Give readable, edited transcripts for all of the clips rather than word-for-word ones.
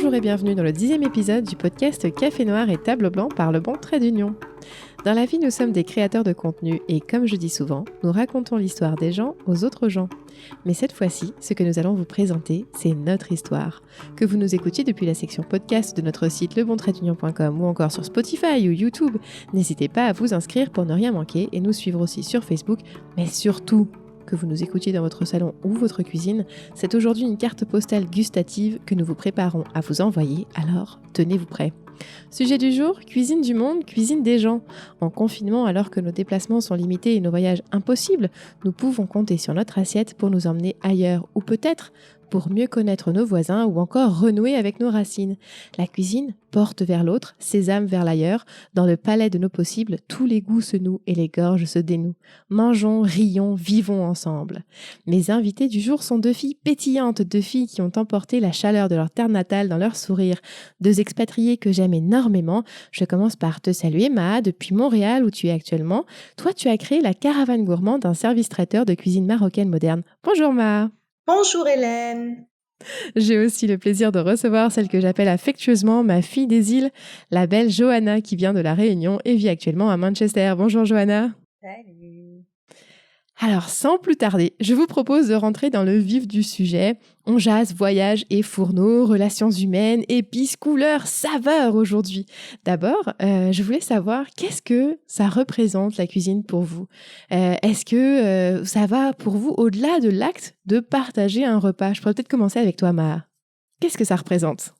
Bonjour et bienvenue dans le 10e épisode du podcast Café Noir et Table Blanc par le Bon Trait d'Union. Dans la vie, nous sommes des créateurs de contenu et comme je dis souvent, nous racontons l'histoire des gens aux autres gens. Mais cette fois-ci, ce que nous allons vous présenter, c'est notre histoire. Que vous nous écoutiez depuis la section podcast de notre site lebontraitdunion.com ou encore sur Spotify ou YouTube, n'hésitez pas à vous inscrire pour ne rien manquer et nous suivre aussi sur Facebook, mais surtout que vous nous écoutiez dans votre salon ou votre cuisine, c'est aujourd'hui une carte postale gustative que nous vous préparons à vous envoyer, alors tenez-vous prêts. Sujet du jour, cuisine du monde, cuisine des gens. En confinement, alors que nos déplacements sont limités et nos voyages impossibles, nous pouvons compter sur notre assiette pour nous emmener ailleurs ou peut-être pour mieux connaître nos voisins ou encore renouer avec nos racines. La cuisine porte vers l'autre, sésame vers l'ailleurs. Dans le palais de nos possibles, tous les goûts se nouent et les gorges se dénouent. Mangeons, rions, vivons ensemble. Mes invités du jour sont deux filles pétillantes, deux filles qui ont emporté la chaleur de leur terre natale dans leur sourire. Deux expatriés que j'aime énormément. Je commence par te saluer, Maha, depuis Montréal où tu es actuellement. Toi, tu as créé la Caravane Gourmande, un service traiteur de cuisine marocaine moderne. Bonjour Maha. Bonjour Hélène. J'ai aussi le plaisir de recevoir celle que j'appelle affectueusement ma fille des îles, la belle Johanna qui vient de La Réunion et vit actuellement à Manchester. Bonjour Johanna. Salut. Alors, sans plus tarder, je vous propose de rentrer dans le vif du sujet. On jase, voyage et fourneaux, relations humaines, épices, couleurs, saveurs aujourd'hui. D'abord, je voulais savoir qu'est-ce que ça représente la cuisine pour vous. Est-ce que ça va pour vous au-delà de l'acte de partager un repas? Je pourrais peut-être commencer avec toi, Maha. Qu'est-ce que ça représente?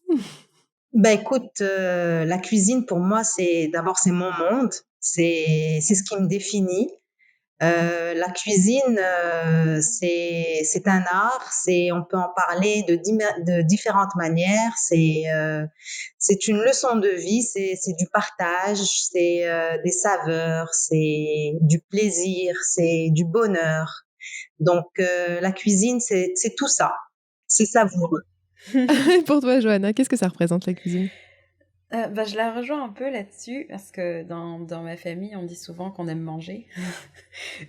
Écoute, la cuisine pour moi c'est mon monde, c'est ce qui me définit. La cuisine, c'est un art, on peut en parler de différentes manières. C'est une leçon de vie, c'est du partage, c'est des saveurs, c'est du plaisir, c'est du bonheur. Donc la cuisine, c'est tout ça, c'est savoureux. Pour toi, Johanna, qu'est-ce que ça représente la cuisine? Je la rejoins un peu là-dessus parce que dans ma famille, on dit souvent qu'on aime manger,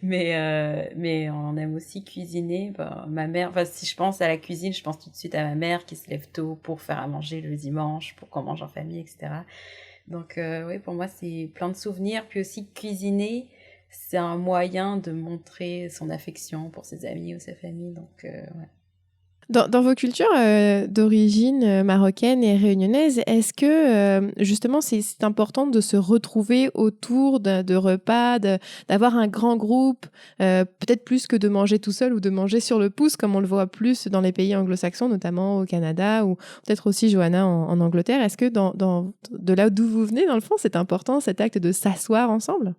mais on aime aussi cuisiner. Ma mère, si je pense à la cuisine, je pense tout de suite à ma mère qui se lève tôt pour faire à manger le dimanche, pour qu'on mange en famille, etc. Donc oui, pour moi, c'est plein de souvenirs. Puis aussi cuisiner, c'est un moyen de montrer son affection pour ses amis ou sa famille. Donc ouais. Dans vos cultures d'origine marocaine et réunionnaise, est-ce que justement c'est important de se retrouver autour de repas, d'avoir un grand groupe, peut-être plus que de manger tout seul ou de manger sur le pouce comme on le voit plus dans les pays anglo-saxons, notamment au Canada ou peut-être aussi Johanna en Angleterre. Est-ce que de là d'où vous venez, dans le fond, c'est important cet acte de s'asseoir ensemble?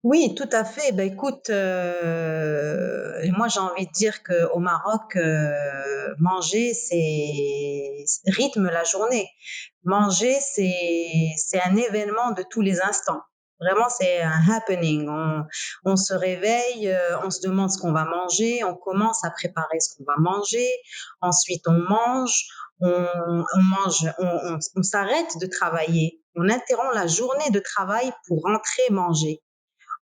Oui, tout à fait. Écoute, moi j'ai envie de dire qu'au Maroc, manger, c'est rythme la journée. Manger, c'est un événement de tous les instants. Vraiment, c'est un happening. On se réveille, on se demande ce qu'on va manger, on commence à préparer ce qu'on va manger. Ensuite, on mange, on mange, on s'arrête de travailler. On interrompt la journée de travail pour rentrer manger.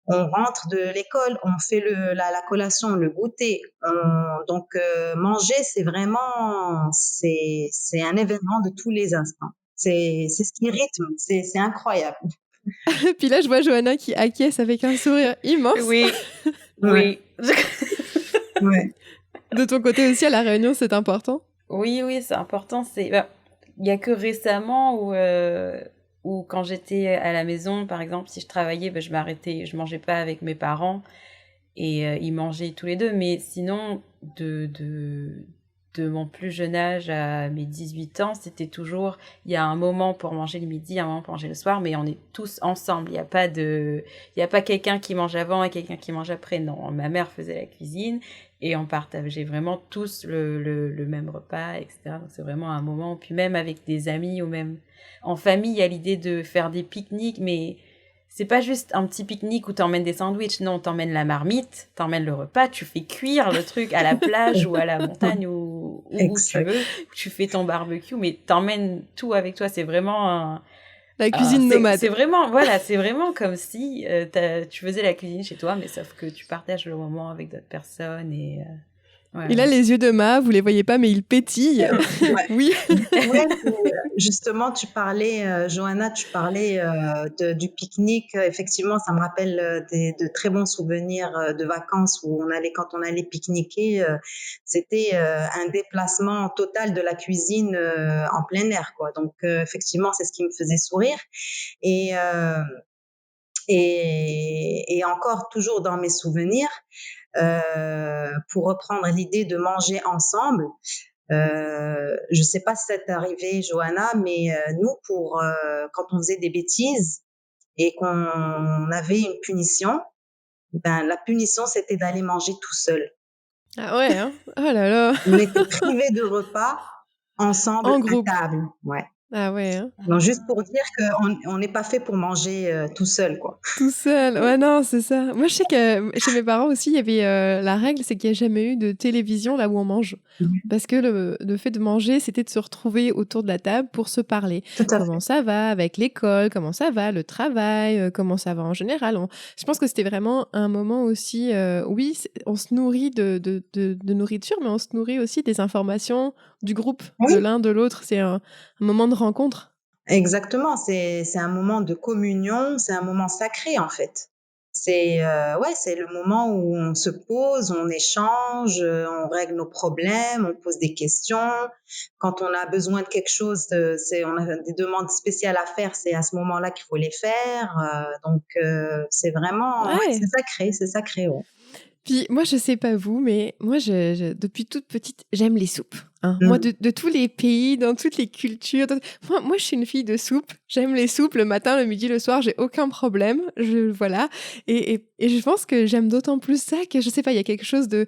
On rentre de l'école, on fait la collation, le goûter. Donc manger, c'est un événement de tous les instants. C'est ce qui rythme, c'est incroyable. Puis là, je vois Johanna qui acquiesce avec un sourire immense. Oui, Ouais. oui. Ouais. De ton côté aussi, à La Réunion, c'est important? Oui, c'est important. Il y a que récemment où quand j'étais à la maison, par exemple, si je travaillais, je m'arrêtais, je mangeais pas avec mes parents et ils mangeaient tous les deux. Mais sinon, de mon plus jeune âge à mes 18 ans, c'était toujours, il y a un moment pour manger le midi, un moment pour manger le soir, mais on est tous ensemble. Il y a pas quelqu'un qui mange avant et quelqu'un qui mange après. Non, ma mère faisait la cuisine et on partageait vraiment tous le même repas, etc. Donc c'est vraiment un moment. Puis même avec des amis ou même en famille, il y a l'idée de faire des pique-niques, mais c'est pas juste un petit pique-nique où t'emmènes des sandwichs. Non, t'emmènes la marmite, t'emmènes le repas, tu fais cuire le truc à la plage ou à la montagne ou où tu veux. Tu fais ton barbecue, mais t'emmènes tout avec toi. C'est vraiment la cuisine nomade. C'est vraiment comme si tu faisais la cuisine chez toi, mais sauf que tu partages le moment avec d'autres personnes et Il a les yeux de Ma, vous les voyez pas, mais il pétille. Ouais. Oui. Ouais, justement, Johanna, tu parlais du pique-nique. Effectivement, ça me rappelle de très bons souvenirs de vacances où quand on allait pique-niquer, c'était un déplacement total de la cuisine en plein air, quoi. Donc, effectivement, c'est ce qui me faisait sourire. Et, euh, et encore, toujours dans mes souvenirs, pour reprendre l'idée de manger ensemble, je sais pas si ça t'est arrivé, Johanna, mais nous, quand on faisait des bêtises et qu'on avait une punition, ben la punition c'était d'aller manger tout seul. Ah ouais, hein. Oh là là. On était privés de repas ensemble En à groupe. table. Ouais. Ah ouais, hein. Donc juste pour dire qu'on n'est pas fait pour manger tout seul, quoi. Tout seul. Ouais, non, c'est ça. Moi, je sais que chez mes parents aussi, il y avait la règle, c'est qu'il n'y a jamais eu de télévision là où on mange. Parce que le fait de manger, c'était de se retrouver autour de la table pour se parler. Tout à Comment fait. ça va avec l'école? Comment ça va le travail? Comment ça va en général? Je pense que c'était vraiment un moment aussi, oui, on se nourrit de nourriture, mais on se nourrit aussi des informations du groupe, de Oui, l'un, de l'autre. C'est un moment de rencontre. exactement. C'est un moment de communion, c'est un moment sacré en fait. C'est le moment où on se pose, on échange, on règle nos problèmes, on pose des questions. Quand on a besoin de quelque chose, on a des demandes spéciales à faire, c'est à ce moment-là qu'il faut les faire. Donc c'est vraiment, ouais, Ouais. c'est sacré, ouais. Puis moi, je sais pas vous, mais moi, depuis toute petite, j'aime les soupes. Hein. Moi, Mm. de tous les pays, dans toutes les cultures, moi, je suis une fille de soupe. J'aime les soupes le matin, le midi, le soir, j'ai aucun problème. Voilà. Et je pense que j'aime d'autant plus ça que, je sais pas, il y a quelque chose de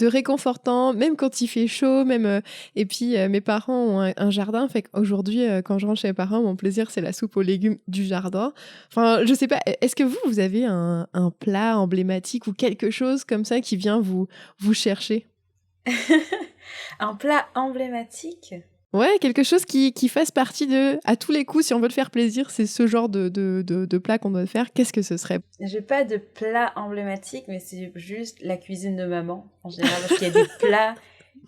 réconfortant, même quand il fait chaud, même. Et puis, mes parents ont un jardin, fait qu'aujourd'hui, quand je rentre chez mes parents, mon plaisir, c'est la soupe aux légumes du jardin. Enfin, je sais pas, est-ce que vous avez un plat emblématique ou quelque chose comme ça qui vient vous chercher? Un plat emblématique? Ouais, quelque chose qui fasse partie à tous les coups, si on veut te faire plaisir, c'est ce genre de plat qu'on doit faire. Qu'est-ce que ce serait? J'ai pas de plat emblématique, mais c'est juste la cuisine de maman, en général, parce qu'il y a des plats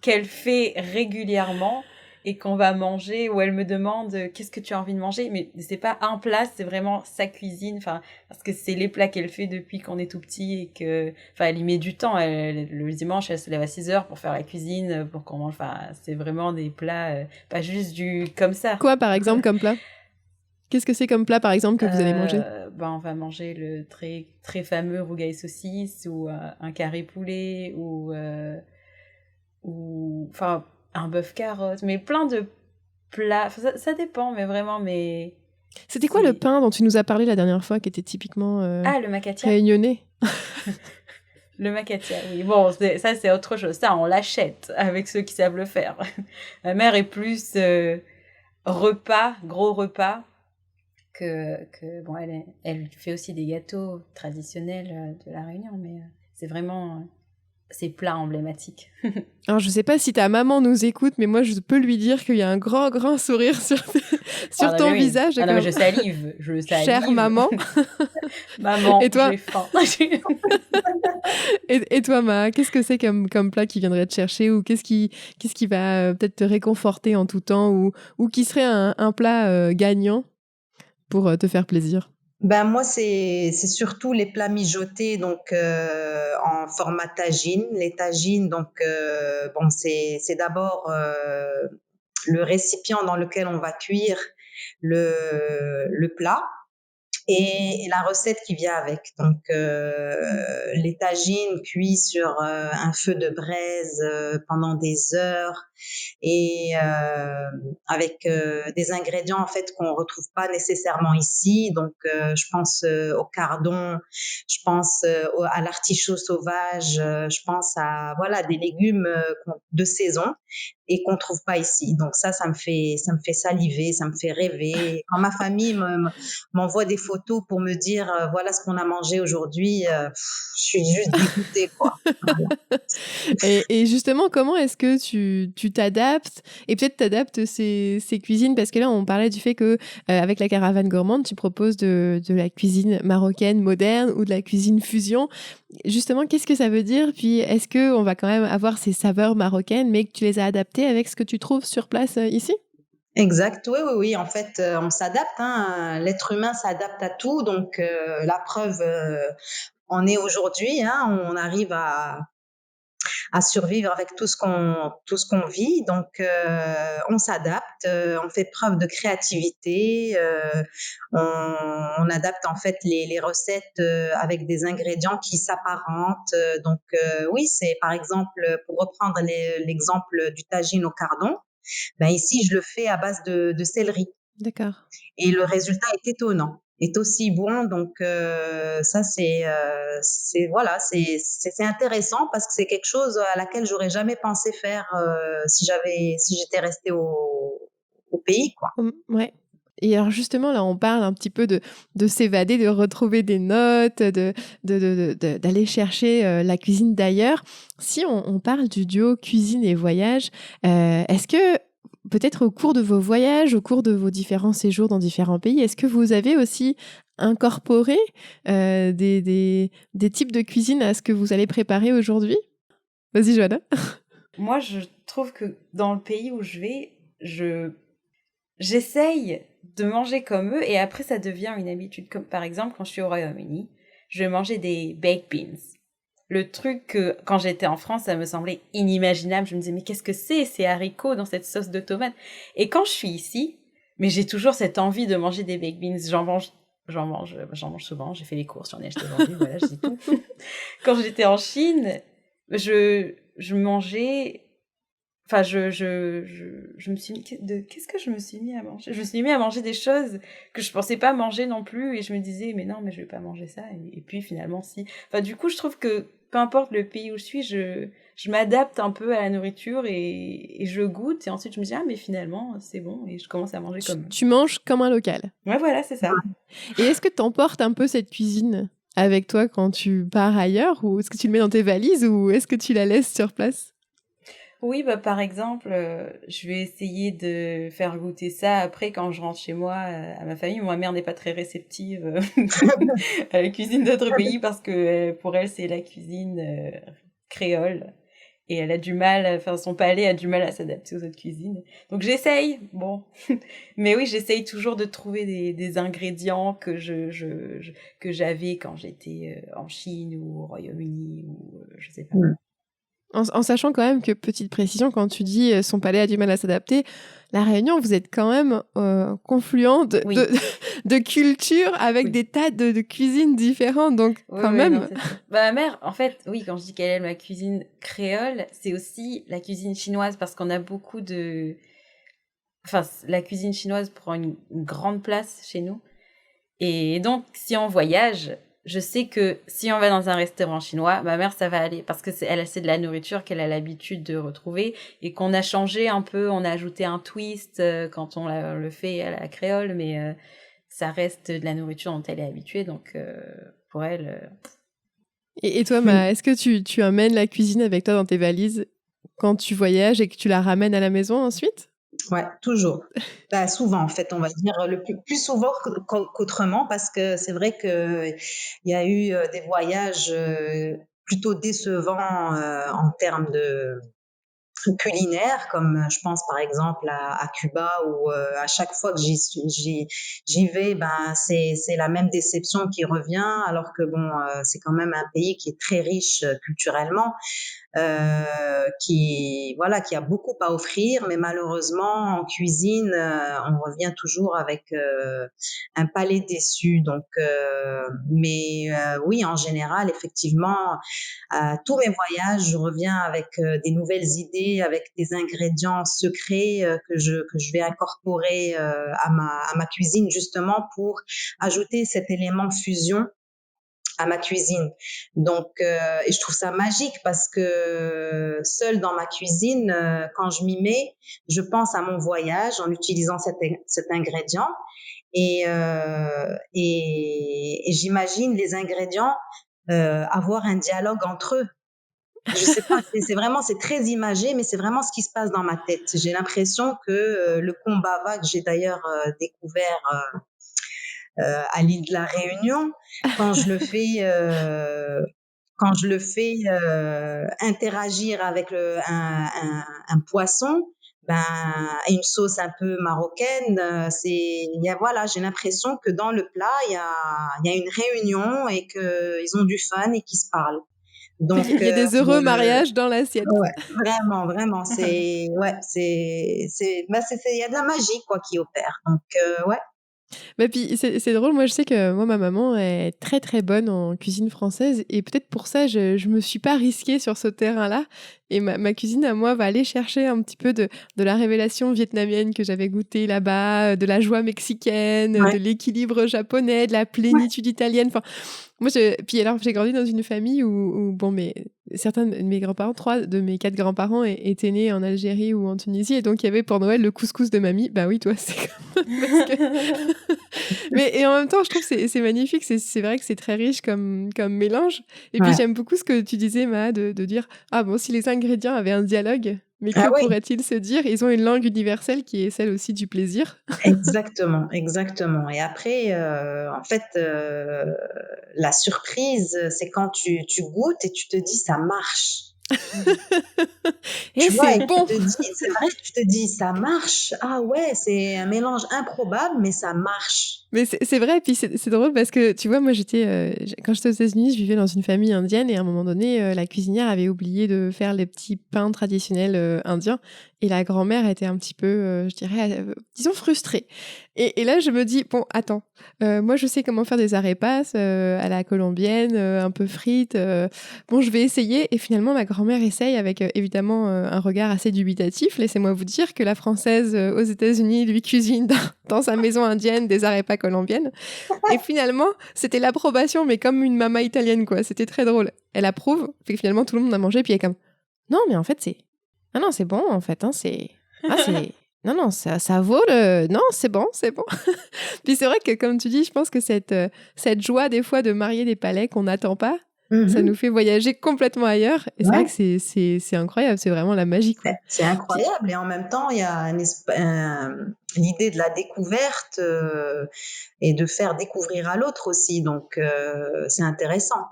qu'elle fait régulièrement et qu'on va manger, où elle me demande qu'est-ce que tu as envie de manger, mais c'est pas un plat, c'est vraiment sa cuisine, enfin, parce que c'est les plats qu'elle fait depuis qu'on est tout petit et que, enfin, elle y met du temps. Le dimanche, elle se lève à 6 heures pour faire la cuisine, pour qu'on mange, enfin, c'est vraiment des plats, pas juste comme ça. Quoi, par exemple, comme plat? Qu'est-ce que c'est comme plat, par exemple, que vous allez manger? On va manger le très, très fameux rougail saucisse ou un carré poulet ou enfin un bœuf carotte, mais plein de plats. Enfin, ça dépend, mais vraiment, mais C'était quoi le pain dont tu nous as parlé la dernière fois, qui était typiquement le macatia. réunionnais? Le macatia, oui. Bon, ça c'est autre chose. Ça, on l'achète avec ceux qui savent le faire. Ma mère est plus gros repas. Bon, elle fait aussi des gâteaux traditionnels de la Réunion, mais c'est vraiment ses plats emblématiques. Alors, je sais pas si ta maman nous écoute, mais moi, je peux lui dire qu'il y a un grand, grand sourire sur ton visage. Ah non, mais je salive. Chère maman. Maman, et toi j'ai faim. et toi, Ma, qu'est-ce que c'est comme plat qui viendrait te chercher, ou qu'est-ce qui va peut-être te réconforter en tout temps, ou qui serait un plat gagnant pour te faire plaisir? Ben moi, c'est surtout les plats mijotés, donc en format tagine. Les tagines, donc bon, c'est d'abord le récipient dans lequel on va cuire le plat et la recette qui vient avec. Donc, les tagines cuits sur un feu de braise pendant des heures et avec des ingrédients en fait qu'on retrouve pas nécessairement ici. Donc, je pense au cardon, je pense à l'artichaut sauvage, je pense à voilà des légumes de saison et qu'on trouve pas ici. Donc ça me fait saliver, ça me fait rêver. Quand ma famille m'envoie des photos photos pour me dire voilà ce qu'on a mangé aujourd'hui, je suis juste dégoûtée, quoi. Voilà. Et justement, comment est-ce que tu t'adaptes et peut-être t'adaptes ces cuisines? Parce que là, on parlait du fait que, avec la caravane gourmande, tu proposes de la cuisine marocaine moderne ou de la cuisine fusion. Justement, qu'est-ce que ça veut dire? Puis est-ce qu'on va quand même avoir ces saveurs marocaines, mais que tu les as adaptées avec ce que tu trouves sur place, ici? Exact, oui, oui, oui. En fait, on s'adapte, hein. L'être humain s'adapte à tout, donc la preuve en est aujourd'hui, hein. On arrive à survivre avec tout ce qu'on vit. Donc, on s'adapte, on fait preuve de créativité, on adapte en fait les recettes avec des ingrédients qui s'apparentent. Donc, oui, c'est par exemple, pour reprendre l'exemple du tagine au cardon, ben ici, je le fais à base de céleri D'accord. et le résultat est étonnant, est aussi bon. Donc ça c'est voilà, c'est intéressant parce que c'est quelque chose à laquelle j'aurais jamais pensé faire si j'étais restée au pays, quoi. Ouais. Et alors justement, là, on parle un petit peu de s'évader, de retrouver des notes, d'aller chercher la cuisine d'ailleurs. Si on parle du duo cuisine et voyage, est-ce que peut-être au cours de vos voyages, au cours de vos différents séjours dans différents pays, est-ce que vous avez aussi incorporé des types de cuisine à ce que vous allez préparer aujourd'hui? Vas-y, Joanna. Moi, je trouve que dans le pays où je vais, j'essaye de manger comme eux et après ça devient une habitude. Comme par exemple, quand je suis au Royaume-Uni, je vais manger des baked beans. Le truc que quand j'étais en France, ça me semblait inimaginable. Je me disais, mais qu'est-ce que c'est ces haricots dans cette sauce de tomate? Et quand je suis ici, mais j'ai toujours cette envie de manger des baked beans. J'en mange souvent. J'ai fait les courses, j'en ai acheté aujourd'hui, voilà, je dis tout. Quand j'étais en Chine, je mangeais. Enfin, je me suis mis, qu'est-ce que je me suis mis à manger? Je me suis mis à manger des choses que je pensais pas manger non plus et je me disais, mais non, mais je vais pas manger ça. Et puis finalement, si. Enfin, du coup, je trouve que peu importe le pays où je suis, je m'adapte un peu à la nourriture et je goûte et ensuite je me dis, ah, mais finalement, c'est bon et je commence à manger comme eux. Tu manges comme un local. Ouais, voilà, c'est ça. Et est-ce que tu emportes un peu cette cuisine avec toi quand tu pars ailleurs ou est-ce que tu le mets dans tes valises ou est-ce que tu la laisses sur place? Oui, bah, par exemple, je vais essayer de faire goûter ça après quand je rentre chez moi à ma famille. Ma mère n'est pas très réceptive à la cuisine d'autres pays parce que pour elle, c'est la cuisine créole et elle a du mal, enfin son palais a du mal à s'adapter aux autres cuisines. Donc j'essaye, bon. Mais oui, j'essaye toujours de trouver des ingrédients que que j'avais quand j'étais en Chine ou au Royaume-Uni ou je sais pas. En sachant quand même que, petite précision, quand tu dis son palais a du mal à s'adapter, La Réunion, vous êtes quand même confluent Oui. de cultures avec Oui. des tas de cuisines différentes. Donc, Oui, quand oui, même. non, c'est ça. Bah, ma mère, en fait, oui, quand je dis qu'elle aime la cuisine créole, c'est aussi la cuisine chinoise parce qu'on a beaucoup de. Enfin, la cuisine chinoise prend une grande place chez nous. Et donc, si on voyage, je sais que si on va dans un restaurant chinois, ma mère, ça va aller parce que c'est de la nourriture qu'elle a l'habitude de retrouver et qu'on a changé un peu, on a ajouté un twist quand on le fait à la créole, mais ça reste de la nourriture dont elle est habituée. Donc, pour elle. Et toi, Ma, est-ce que tu amènes la cuisine avec toi dans tes valises quand tu voyages et que tu la ramènes à la maison ensuite? Ouais, toujours. Bah, souvent, en fait, on va dire le plus souvent qu'autrement, parce que c'est vrai que il y a eu des voyages plutôt décevants en termes de culinaire, comme je pense par exemple à Cuba où à chaque fois que j'y vais, ben c'est la même déception qui revient, alors que bon, c'est quand même un pays qui est très riche culturellement, qui a beaucoup à offrir, mais malheureusement en cuisine, on revient toujours avec un palais déçu. Donc, mais oui, en général, effectivement, à tous mes voyages, je reviens avec des nouvelles idées, avec des ingrédients secrets que je vais incorporer à ma cuisine justement pour ajouter cet élément fusion à ma cuisine. Donc, et je trouve ça magique parce que seule dans ma cuisine, quand je m'y mets, je pense à mon voyage en utilisant cet ingrédient. et j'imagine les ingrédients avoir un dialogue entre eux. Je sais pas, c'est très imagé, mais c'est vraiment ce qui se passe dans ma tête. J'ai l'impression que le kumbhava, que j'ai d'ailleurs découvert à l'île de la Réunion, quand je le fais, euh, quand je le fais interagir avec un poisson, ben, une sauce un peu marocaine, voilà, j'ai l'impression que dans le plat, il y a une réunion et qu'ils ont du fun et qu'ils se parlent. Donc, Il y a des heureux mariages dans l'assiette. ouais, vraiment, vraiment, ouais, il y a de la magie, quoi, qui opère. Donc, ouais. Bah, puis c'est drôle, moi je sais que moi ma maman est très très bonne en cuisine française et peut-être pour ça je me suis pas risquée sur ce terrain-là et ma cuisine à moi va aller chercher un petit peu de la révélation vietnamienne que j'avais goûtée là-bas, de la joie mexicaine, Ouais, de l'équilibre japonais, de la ouais, plénitude italienne. Enfin, moi puis alors j'ai grandi dans une famille où bon mais certains de mes grands-parents, 3 de mes 4 grands-parents étaient nés en Algérie ou en Tunisie et donc il y avait pour Noël le couscous de mamie. Bah oui, toi c'est comme parce que mais et en même temps, je trouve que c'est magnifique. C'est vrai que c'est très riche comme mélange. Et puis ouais. j'aime beaucoup ce que tu disais, Maha, de dire ah bon, si les ingrédients avaient un dialogue, mais Ah que oui, pourraient-ils se dire? Ils ont une langue universelle qui est celle aussi du plaisir. exactement, exactement. Et après, en fait, la surprise, c'est quand tu goûtes et tu te dis: «Ça marche». Et Tu vois? c'est Et tu bon! te dis c'est vrai, tu te dis: «Ça marche. Ah ouais, c'est un mélange improbable, mais ça marche». Mais c'est vrai, et puis c'est drôle parce que tu vois, moi quand j'étais aux États-Unis, je vivais dans une famille indienne et à un moment donné, la cuisinière avait oublié de faire les petits pains traditionnels indiens et la grand-mère était un petit peu, je dirais, disons frustrée. Et là, je me dis, bon, attends, moi je sais comment faire des arepas à la colombienne, un peu frites. Bon, je vais essayer. Et finalement, ma grand-mère essaye avec évidemment un regard assez dubitatif. Laissez-moi vous dire que la française aux États-Unis lui cuisine dans sa maison indienne des arepas colombiennes. Et finalement, c'était l'approbation, mais comme une mama italienne, quoi. C'était très drôle. Elle approuve, puis finalement, tout le monde a mangé, puis elle est comme, non, mais en fait, c'est, ah non, c'est bon, en fait, hein, c'est, non, non, ça vaut le, non, c'est bon, c'est bon. Puis c'est vrai que, comme tu dis, je pense que cette joie, des fois, de marier des palais qu'on n'attend pas, ça nous Mmh. fait voyager complètement ailleurs. Et c'est vrai Ouais. que c'est incroyable, c'est vraiment la magie, quoi. C'est Puis, incroyable et en même temps, il y a l'idée de la découverte, et de faire découvrir à l'autre aussi, donc c'est intéressant.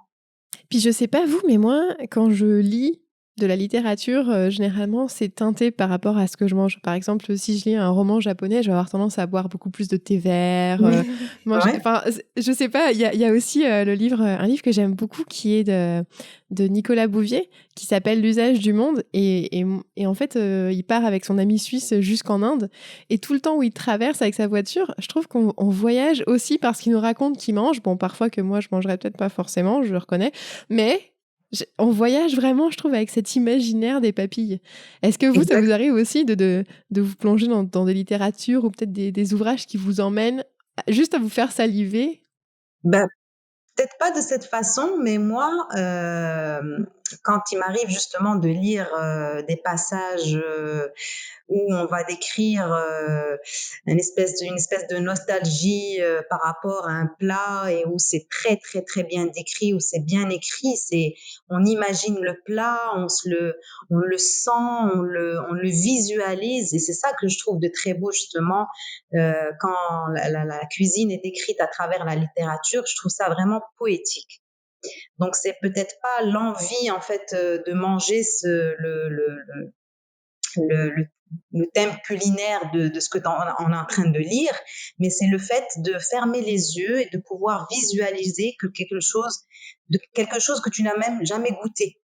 Puis je sais pas vous, mais moi, quand je lis de la littérature, généralement, c'est teinté par rapport à ce que je mange. Par exemple, si je lis un roman japonais, je vais avoir tendance à boire beaucoup plus de thé vert, manger Ouais, enfin, je sais pas, il y a aussi, le livre, un livre que j'aime beaucoup qui est de Nicolas Bouvier, qui s'appelle «L'usage du monde» et en fait, il part avec son ami suisse jusqu'en Inde et tout le temps où il traverse avec sa voiture, je trouve qu'on voyage aussi parce qu'il nous raconte qu'il mange. Bon, parfois que moi je mangerais peut-être pas forcément, je le reconnais, mais on voyage vraiment, je trouve, avec cet imaginaire des papilles. Est-ce que vous, ça vous exact. arrive aussi de vous plonger dans des littératures ou peut-être des ouvrages qui vous emmènent juste à vous faire saliver? Bah, peut-être pas de cette façon, mais moi, quand il m'arrive justement de lire, des passages, où on va décrire une espèce de nostalgie par rapport à un plat et où c'est très très très bien décrit, où c'est bien écrit, on imagine le plat, on le sent, on le visualise et c'est ça que je trouve de très beau justement quand la cuisine est décrite à travers la littérature, je trouve ça vraiment poétique. Donc c'est peut-être pas l'envie en fait de manger le, le, le thème culinaire de ce que on est en train de lire, mais c'est le fait de fermer les yeux et de pouvoir visualiser quelque chose que tu n'as même jamais goûté.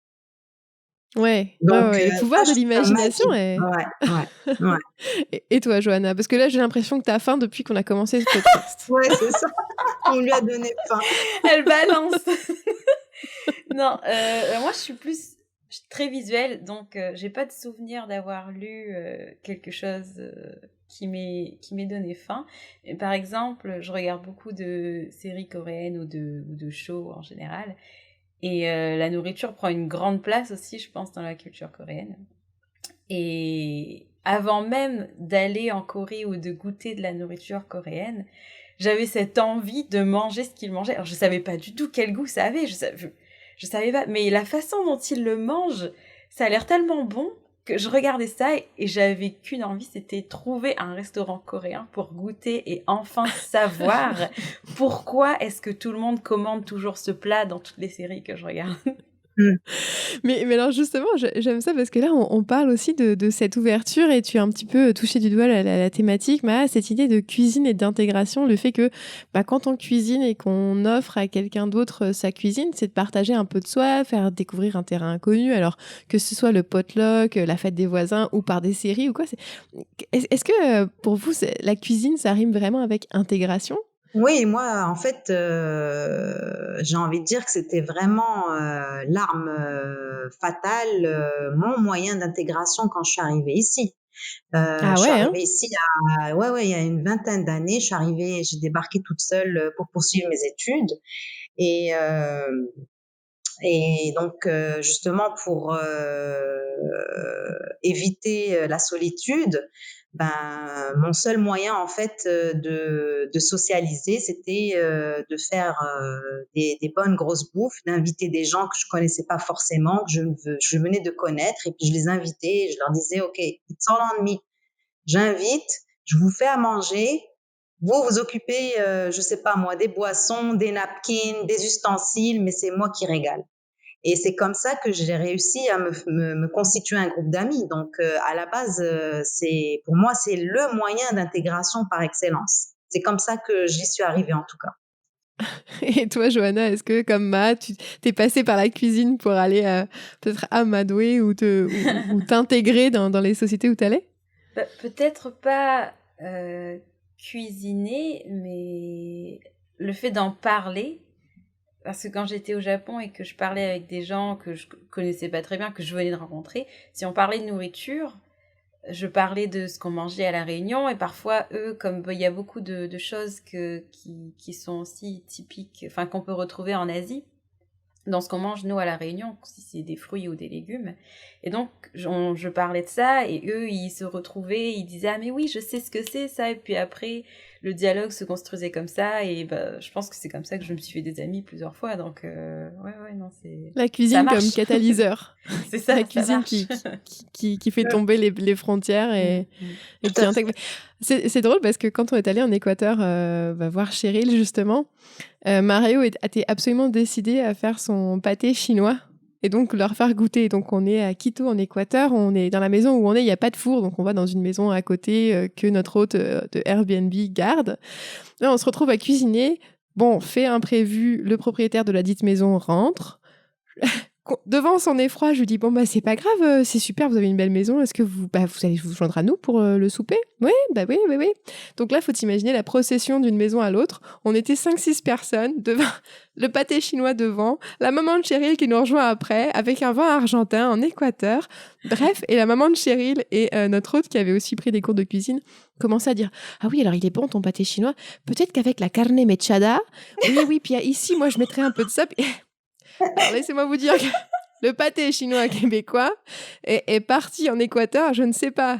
Ouais, ouais, Donc ouais, le ça, pouvoir de je trouve ça l'imagination magique. est Ouais, ouais, ouais. et toi, Johanna? Parce que là, j'ai l'impression que tu as faim depuis qu'on a commencé ce podcast. Ouais, c'est ça. On lui a donné faim. Elle balance. Non, moi je suis très visuelle, donc j'ai pas de souvenir d'avoir lu quelque chose qui m'ait donné faim. Et par exemple, je regarde beaucoup de séries coréennes ou de shows en général, et la nourriture prend une grande place aussi, je pense, dans la culture coréenne. Et avant même d'aller en Corée ou de goûter de la nourriture coréenne, j'avais cette envie de manger ce qu'il mangeait. Alors, je savais pas du tout quel goût ça avait, je savais pas, mais la façon dont il le mange, ça a l'air tellement bon que je regardais ça et j'avais qu'une envie, c'était trouver un restaurant coréen pour goûter et enfin savoir pourquoi est-ce que tout le monde commande toujours ce plat dans toutes les séries que je regarde. Mais alors justement, j'aime ça parce que là, on parle aussi de cette ouverture et tu as un petit peu touché du doigt la thématique, cette idée de cuisine et d'intégration, le fait que quand on cuisine et qu'on offre à quelqu'un d'autre sa cuisine, c'est de partager un peu de soi, faire découvrir un terrain inconnu, alors que ce soit le potluck, la fête des voisins ou par des séries ou quoi. Est-ce que pour vous, la cuisine, ça rime vraiment avec intégration? Oui, moi, en fait, j'ai envie de dire que c'était vraiment l'arme fatale, mon moyen d'intégration quand je suis arrivée ici. Ah Je suis ouais, hein? arrivée ici ouais, il y a une vingtaine d'années. J'ai débarqué toute seule pour poursuivre mes études. Et, et donc, justement, pour éviter la solitude, ben, mon seul moyen, en fait, de socialiser, c'était de faire des bonnes grosses bouffes, d'inviter des gens que je connaissais pas forcément, que je venais de connaître, et puis je les invitais, et je leur disais, OK, it's all on me. J'invite, je vous fais à manger, vous vous occupez, je sais pas moi, des boissons, des napkins, des ustensiles, mais c'est moi qui régale. Et c'est comme ça que j'ai réussi à me constituer un groupe d'amis. Donc, à la base, pour moi, c'est le moyen d'intégration par excellence. C'est comme ça que j'y suis arrivée, en tout cas. Et toi, Johanna, est-ce que, comme tu t'es passée par la cuisine pour aller peut-être amadouer ou t'intégrer dans les sociétés où t'allais? Peut-être pas cuisiner, mais le fait d'en parler, parce que quand j'étais au Japon et que je parlais avec des gens que je connaissais pas très bien, que je venais de rencontrer, si on parlait de nourriture, je parlais de ce qu'on mangeait à La Réunion, et parfois, eux, comme il y a beaucoup de choses qui sont aussi typiques, enfin qu'on peut retrouver en Asie, dans ce qu'on mange nous à La Réunion, si c'est des fruits ou des légumes. Et donc, je parlais de ça, et eux, ils se retrouvaient, ils disaient « Ah mais oui, je sais ce que c'est ça », et puis après, le dialogue se construisait comme ça, et je pense que c'est comme ça que je me suis fait des amis plusieurs fois, donc ouais, non, c'est... La Ça cuisine marche. comme catalyseur. C'est ça, La ça cuisine marche. qui fait tomber les frontières et Tout qui à intègre. C'est drôle parce que quand on est allé en Équateur voir Cheryl, justement, Mario était absolument décidé à faire son pâté chinois et donc leur faire goûter. Donc on est à Quito, en Équateur, on est dans la maison où on est, il n'y a pas de four, donc on va dans une maison à côté que notre hôte de Airbnb garde. Là, on se retrouve à cuisiner. Bon, fait imprévu, le propriétaire de la dite maison rentre. Devant son effroi, je lui dis bon c'est pas grave, c'est super, vous avez une belle maison, est-ce que vous allez vous joindre à nous pour le souper? Oui, oui. Donc là, faut imaginer la procession d'une maison à l'autre. On était 5-6 personnes devant le pâté chinois devant, la maman de Cheryl qui nous rejoint après avec un vin argentin en Équateur. Bref, et la maman de Cheryl et notre hôte qui avait aussi pris des cours de cuisine commençaient à dire ah oui, alors il est bon ton pâté chinois, peut-être qu'avec la carne mechada. Oui, puis ici moi je mettrais un peu de ça. Alors laissez-moi vous dire que le pâté chinois québécois est parti en Équateur. Je ne sais pas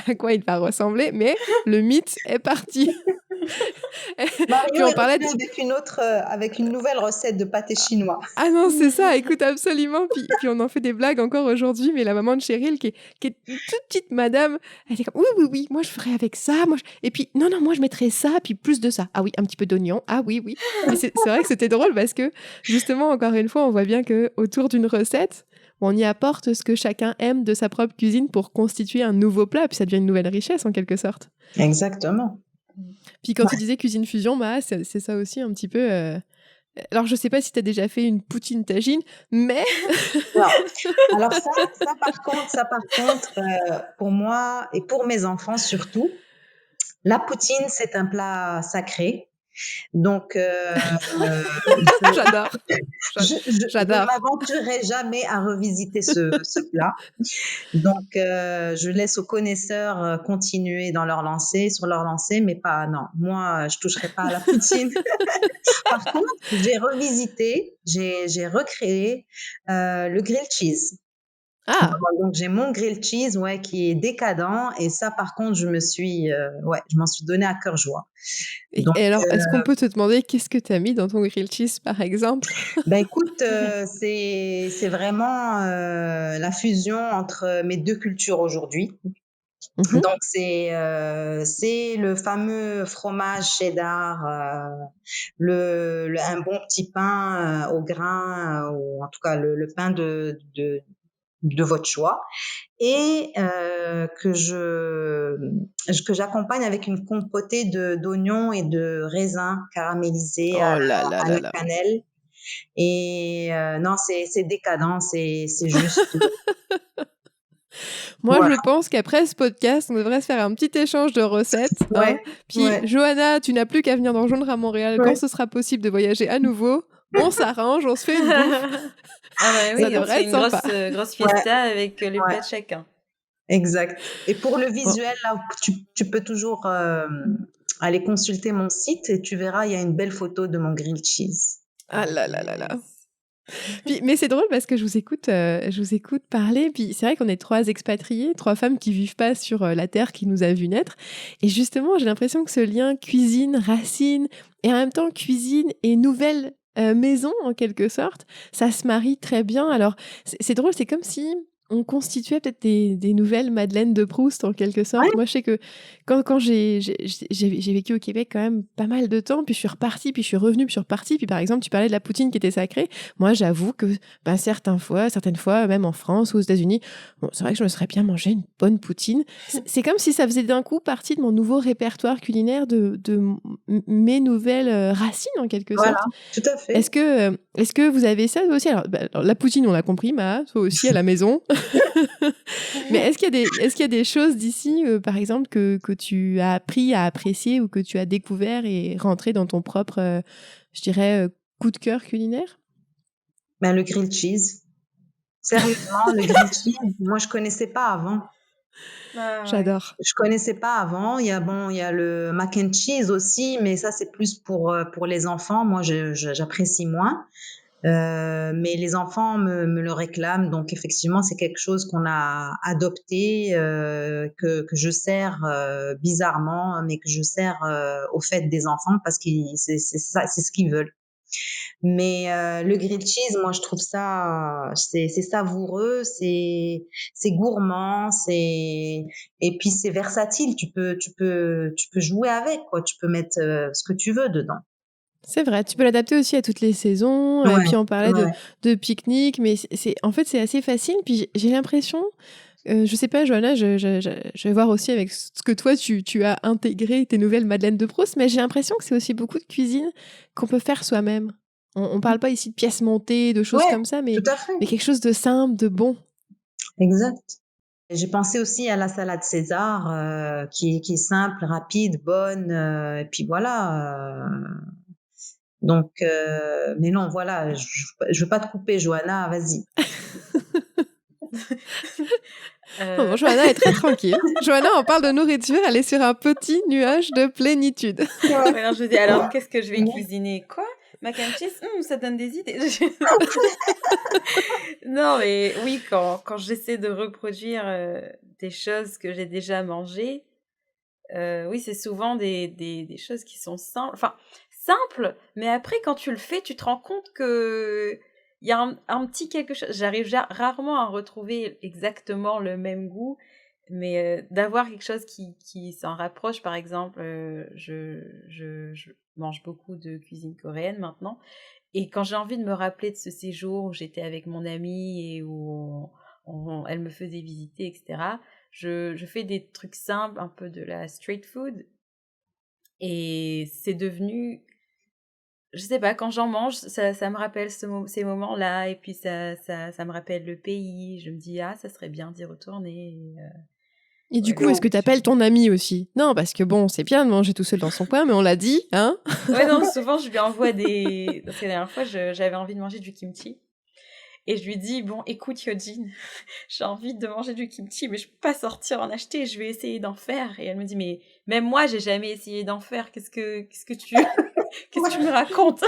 à quoi il va ressembler, mais le mythe est parti. Mario Puis on est parlait revenu avec une nouvelle recette de pâté chinois. Ah non, c'est ça, écoute, absolument. Puis on en fait des blagues encore aujourd'hui, mais la maman de Cheryl, qui est une toute petite madame, elle est comme oui, moi je ferais avec ça. Et puis, non, moi je mettrais ça, puis plus de ça. Ah oui, un petit peu d'oignon. Ah oui. Mais c'est vrai que c'était drôle parce que, justement, encore une fois, on voit bien qu'autour d'une recette, on y apporte ce que chacun aime de sa propre cuisine pour constituer un nouveau plat, puis ça devient une nouvelle richesse en quelque sorte. Exactement. Puis quand tu disais cuisine fusion, c'est ça aussi un petit peu... Alors, je sais pas si tu as déjà fait une poutine tagine, mais... Non. Alors ça par contre, pour moi et pour mes enfants surtout, la poutine, c'est un plat sacré. Donc, J'adore. je ne m'aventurerai jamais à revisiter ce plat. Donc, je laisse aux connaisseurs continuer sur leur lancée, mais pas, non, moi, je toucherai pas à la poutine. Par contre, j'ai recréé le grilled cheese. Ah! Donc j'ai mon grilled cheese, ouais, qui est décadent et ça, par contre, je m'en suis donné à cœur joie. Et Donc, et alors, est-ce qu'on peut te demander qu'est-ce que tu as mis dans ton grilled cheese, par exemple? bah, écoute, c'est vraiment, la fusion entre mes 2 cultures aujourd'hui. Mmh. Donc c'est le fameux fromage cheddar, un bon petit pain, au grain, ou en tout cas le pain de votre choix et que j'accompagne avec une compotée d'oignons et de raisins caramélisés Oh là là à là la là. cannelle et non, c'est décadent, c'est juste, Moi, je voilà. pense qu'après ce podcast, on devrait se faire un petit échange de recettes, hein. Ouais, Puis ouais, Johanna, tu n'as plus qu'à venir nous rejoindre à Montréal quand ouais. ce sera possible de voyager à nouveau. On s'arrange, on se fait une bouffe. Ah bah Ça oui, on se devrait fait être une sympa. grosse Ouais, fiesta avec les ouais, plats de chacun. exact. Et pour le Oh, visuel, là, tu peux toujours aller consulter mon site et tu verras, il y a une belle photo de mon grilled cheese. ah Ah là là là là. yes. Puis, mais c'est drôle parce que je vous écoute parler. Puis c'est vrai qu'on est 3 expatriés, 3 femmes qui vivent pas sur la terre qui nous a vu naître. Et justement, j'ai l'impression que ce lien cuisine, racine, et en même temps cuisine et nouvelle maison en quelque sorte, ça se marie très bien. Alors c'est drôle, c'est comme si on constituait peut-être des nouvelles Madeleine de Proust en quelque Ouais, sorte. Moi, je sais que quand j'ai vécu au Québec quand même pas mal de temps, puis je suis repartie, puis je suis revenue, puis je suis repartie. Puis par exemple, tu parlais de la poutine qui était sacrée. Moi, j'avoue que ben, certaines fois, même en France ou aux États-Unis, bon, c'est vrai que je me serais bien mangé une bonne poutine. C'est comme si ça faisait d'un coup partie de mon nouveau répertoire culinaire, de mes nouvelles racines en quelque voilà, sorte. tout à fait. Est-ce que vous avez ça vous aussi? Alors, la poutine, on l'a compris, Ma, toi aussi à la maison. Mais est-ce qu'il y a des choses d'ici, par exemple, que tu as appris à apprécier ou que tu as découvert et rentré dans ton propre, je dirais, coup de cœur culinaire? Ben, le grilled cheese. Sérieusement, le grilled cheese, moi, je connaissais pas avant. Ah ouais. J'adore. Je connaissais pas avant. Il y a le mac and cheese aussi, mais ça, c'est plus pour les enfants. Moi, j'apprécie moins. Mais les enfants me le réclament, donc effectivement, c'est quelque chose qu'on a adopté, que je sers bizarrement, mais que je sers aux fêtes des enfants parce que c'est ça, c'est ce qu'ils veulent. Mais le grilled cheese, moi, je trouve ça, c'est savoureux, c'est gourmand, et puis c'est versatile. Tu peux jouer avec, quoi. Tu peux mettre ce que tu veux dedans. C'est vrai, tu peux l'adapter aussi à toutes les saisons. Et Ouais, puis on parlait ouais. de pique-nique, mais en fait c'est assez facile. Puis j'ai l'impression, je sais pas, Johanna, je vais voir aussi avec ce que toi tu as intégré tes nouvelles Madeleine de Proust, mais j'ai l'impression que c'est aussi beaucoup de cuisine qu'on peut faire soi-même. On parle pas ici de pièces montées, de choses Ouais, comme ça, tout à fait. mais quelque chose de simple, de bon. Exact. J'ai pensé aussi à la salade César, qui est simple, rapide, bonne, et puis voilà. Donc, mais non, voilà, je veux pas te couper, Johanna, vas-y. Non, non, Euh, Johanna est très tranquille. Johanna, on parle de nourriture, elle est sur un petit nuage de plénitude. Ouais. ouais, alors je dis, alors qu'est-ce que je vais cuisiner? Quoi? Mac and cheese? Ça donne des idées. Non, mais oui, quand j'essaie de reproduire des choses que j'ai déjà mangées, oui, c'est souvent des choses qui sont simples. Enfin, simples, mais après, quand tu le fais, tu te rends compte que il y a un petit quelque chose. J'arrive rarement à retrouver exactement le même goût, mais d'avoir quelque chose qui s'en rapproche. Par exemple, je mange beaucoup de cuisine coréenne maintenant. Et quand j'ai envie de me rappeler de ce séjour où j'étais avec mon amie et où elle me faisait visiter, etc., je fais des trucs simples, un peu de la street food. Et c'est devenu, je sais pas, quand j'en mange, ça me rappelle ces moments-là. Et puis ça me rappelle le pays. Je me dis, ah, ça serait bien d'y retourner. Et du Ouais, coup, est-ce que donc, tu appelles ton ami aussi? Non, parce que bon, c'est bien de manger tout seul dans son coin, mais on l'a dit, hein? ouais, non, souvent je lui envoie des. Parce que la dernière fois, j'avais envie de manger du kimchi. Et je lui dis, bon, écoute, Yojin, j'ai envie de manger du kimchi, mais je peux pas sortir en acheter, je vais essayer d'en faire. Et elle me dit, mais même moi, j'ai jamais essayé d'en faire, qu'est-ce que tu me racontes?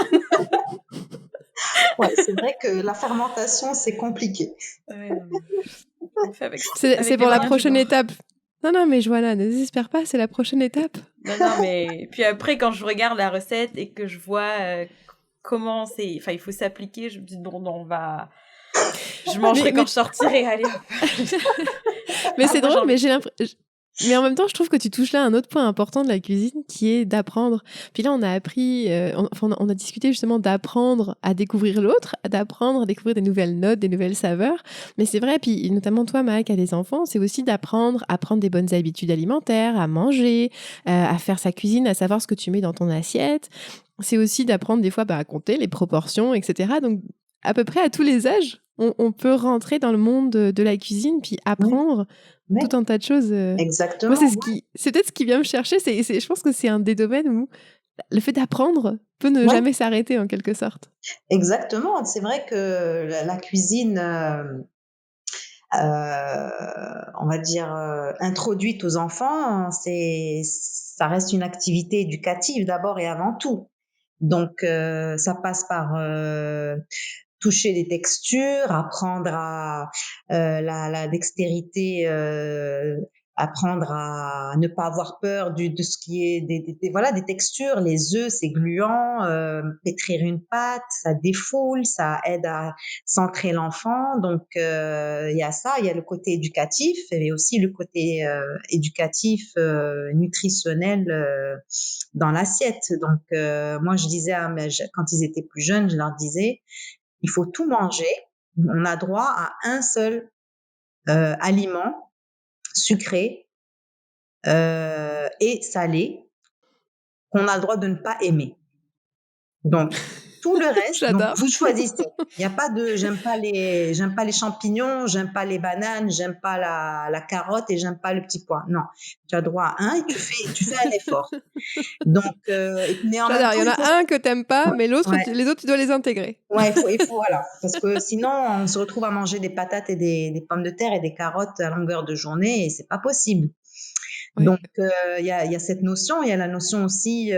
Ouais, c'est vrai que la fermentation, c'est compliqué. Ouais, non, mais on fait avec C'est les pour la moyens du prochaine bord. étape. Non, mais Johanna, ne désespère pas, c'est la prochaine étape. Non, mais puis après, quand je regarde la recette et que je vois comment il faut s'appliquer, je me dis non, on va. Je mangerai quand je sortirai, allez hop. Mais c'est Moi, j'ai drôle, envie mais de j'ai l'impression. Mais en même temps, je trouve que tu touches là un autre point important de la cuisine qui est d'apprendre. Puis là, on a appris, on a discuté justement d'apprendre à découvrir l'autre, d'apprendre à découvrir des nouvelles notes, des nouvelles saveurs. Mais c'est vrai, puis notamment toi, Maë, qui a des enfants, c'est aussi d'apprendre à prendre des bonnes habitudes alimentaires, à manger, à faire sa cuisine, à savoir ce que tu mets dans ton assiette. C'est aussi d'apprendre des fois à compter les proportions, etc. Donc, à peu près à tous les âges, on peut rentrer dans le monde de la cuisine, puis Oui, apprendre oui, tout un tas de choses. Moi, exactement. c'est peut-être ce qui vient me chercher. Je pense que c'est un des domaines où le fait d'apprendre peut ne Oui, jamais s'arrêter en quelque sorte. exactement. C'est vrai que la cuisine, on va dire, introduite aux enfants, ça reste une activité éducative d'abord et avant tout. Donc, ça passe par toucher les textures, apprendre à la dextérité, apprendre à ne pas avoir peur de ce qui est voilà, des textures. Les œufs, c'est gluant, pétrir une pâte, ça défoule, ça aide à centrer l'enfant. Donc, il y a ça, il y a le côté éducatif et aussi le côté éducatif, nutritionnel dans l'assiette. Donc, moi, je disais quand ils étaient plus jeunes, je leur disais, il faut tout manger. On a droit à un seul aliment sucré et salé qu'on a le droit de ne pas aimer. Donc, tout le reste, donc J'adore. vous choisissez. Il n'y a pas de j'aime pas les champignons, j'aime pas les bananes, j'aime pas la carotte et j'aime pas le petit pois. Non, tu as droit à un et tu fais un effort. Donc, mais en même J'adore. Il temps, y en il faut. a un que t'aimes pas, mais Ouais, les autres, tu dois les intégrer. ouais, il faut, voilà. Parce que sinon, on se retrouve à manger des patates et des pommes de terre et des carottes à longueur de journée et c'est pas possible. Ouais. Donc, il y a cette notion, il y a la notion aussi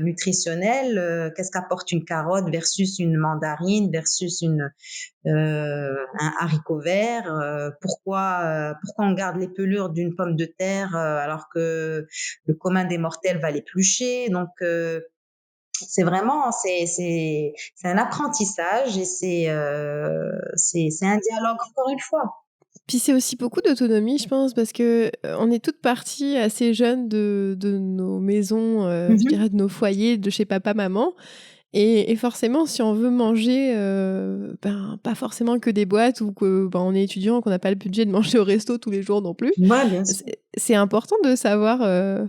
nutritionnelle. Qu'est-ce qu'apporte une carotte versus une mandarine versus un haricot vert? Pourquoi on garde les pelures d'une pomme de terre alors que le commun des mortels va l'éplucher? Donc, c'est vraiment c'est un apprentissage et c'est un dialogue encore une fois. Puis c'est aussi beaucoup d'autonomie, je pense, parce que on est toutes parties assez jeunes de nos maisons, je Mmh. dirais de nos foyers, de chez papa, maman. Et forcément, si on veut manger, pas forcément que des boîtes ou que on est étudiant, qu'on n'a pas le budget de manger au resto tous les jours non plus, Ouais, bien sûr. c'est important de savoir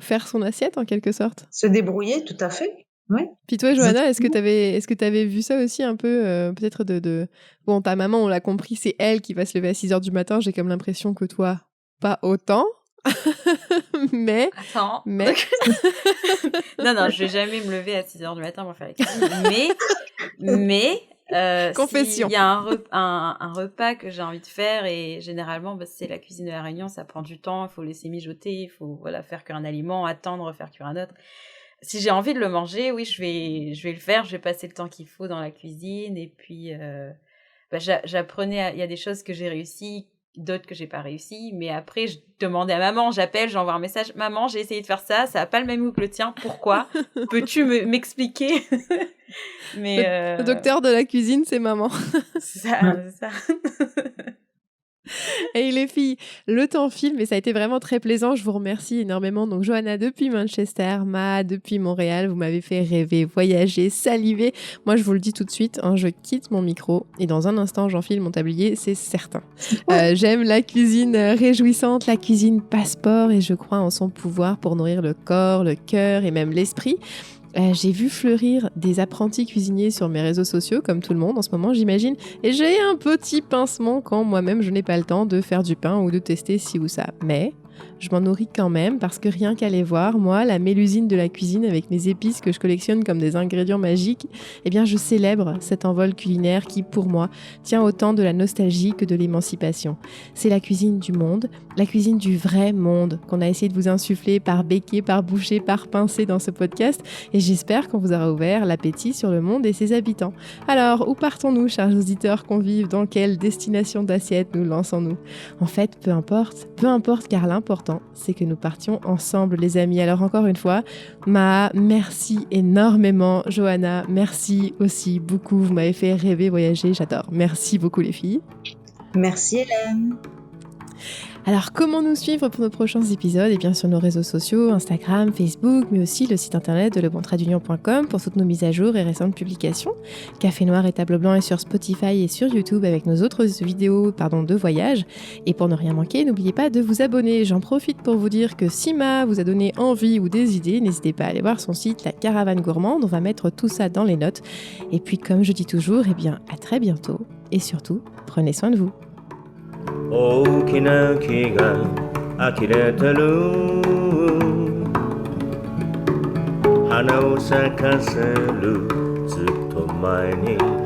faire son assiette en quelque sorte. Se débrouiller, tout à fait. Oui, Puis toi, Johanna, exactement. est-ce que t'avais vu ça aussi un peu, peut-être bon, ta maman, on l'a compris, c'est elle qui va se lever à 6 heures du matin. J'ai comme l'impression que toi, pas autant. mais, Attends. mais, Non, je vais jamais me lever à 6h du matin pour faire la cuisine. Mais s'il confession. y a un repas que j'ai envie de faire, et généralement, c'est la cuisine de la Réunion, ça prend du temps, il faut laisser mijoter, il faut faire cuire un aliment, attendre, faire cuire un autre. Si j'ai envie de le manger, oui, je vais le faire, je vais passer le temps qu'il faut dans la cuisine, et puis j'apprenais, il y a des choses que j'ai réussi, d'autres que j'ai pas réussi, mais après je demandais à maman, j'appelle, j'envoie un message, maman, j'ai essayé de faire ça a pas le même goût que le tien, pourquoi? Peux-tu m'expliquer? Mais Le docteur de la cuisine, c'est maman. c'est ça, Ouais. c'est ça. Et les filles, le temps file, mais ça a été vraiment très plaisant. Je vous remercie énormément. Donc, Johanna depuis Manchester, Ma depuis Montréal, vous m'avez fait rêver, voyager, saliver. Moi, je vous le dis tout de suite, hein, je quitte mon micro et dans un instant, j'enfile mon tablier, c'est certain. J'aime la cuisine réjouissante, la cuisine passeport et je crois en son pouvoir pour nourrir le corps, le cœur et même l'esprit. J'ai vu fleurir des apprentis cuisiniers sur mes réseaux sociaux, comme tout le monde en ce moment, j'imagine. Et j'ai un petit pincement quand moi-même, je n'ai pas le temps de faire du pain ou de tester ci ou ça. Mais je m'en nourris quand même parce que rien qu'à les voir, moi, la mélusine de la cuisine avec mes épices que je collectionne comme des ingrédients magiques, eh bien je célèbre cet envol culinaire qui, pour moi, tient autant de la nostalgie que de l'émancipation. C'est la cuisine du monde, la cuisine du vrai monde qu'on a essayé de vous insuffler par becquet, par bouchée, par pincée dans ce podcast et j'espère qu'on vous aura ouvert l'appétit sur le monde et ses habitants. Alors, où partons-nous, chers auditeurs convives? Dans quelle destination d'assiette nous lançons-nous? En fait, peu importe car l'important, c'est que nous partions ensemble, les amis. Alors encore une fois, merci énormément. Johanna, merci aussi beaucoup. Vous m'avez fait rêver, voyager, j'adore. Merci beaucoup les filles. Merci Hélène. Alors, comment nous suivre pour nos prochains épisodes? Et bien sur nos réseaux sociaux, Instagram, Facebook, mais aussi le site internet de lebontradeunion.com pour toutes nos mises à jour et récentes publications. Café Noir et Table Blanc est sur Spotify et sur YouTube avec nos autres vidéos de voyage. Et pour ne rien manquer, n'oubliez pas de vous abonner. J'en profite pour vous dire que Sima vous a donné envie ou des idées, n'hésitez pas à aller voir son site La Caravane Gourmande. On va mettre tout ça dans les notes. Et puis, comme je dis toujours, à très bientôt. Et surtout, prenez soin de vous. 大きな木が呆れてる花を咲かせるずっと前に